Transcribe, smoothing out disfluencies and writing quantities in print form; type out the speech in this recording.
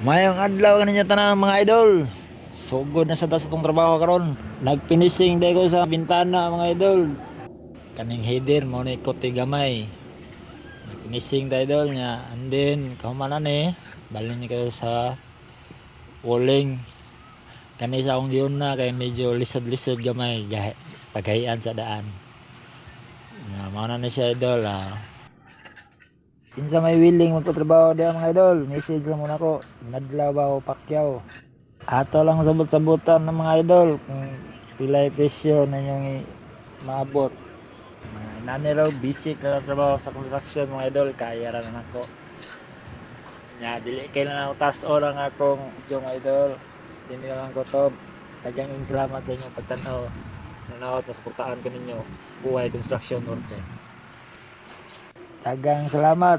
Mayong adlaw kaninyo tanan mga idol. Sugod na sa tas atong trabaho karon. Nagpinising day ko sa bintana mga idol. Kaning header mo na ikot gamay. Nagpinising day idol nya. And then kahumanan balin ni kayo sa walling. Kani sa akong giyon na kay medyo lisod-lisod gamay paghayan sa daan. Mao na siya idol. Kinsa may willing magpatrabaho diha mga idol, message lang muna ko. Nadlaw ba o Pacquiao? Ato lang sabot-sabutan ng mga idol kung pilay presyo na yung maabot. Nani raw basic na trabaho sa construction mga idol, kaya ra na nako. Nya dili kay na taas ora nga akong yung idol. Dili lang ko to. Daghang salamat sa inyong pagtan-aw. Nanaot na suportahan ko ninyo buhay construction worker. Daghang salamat.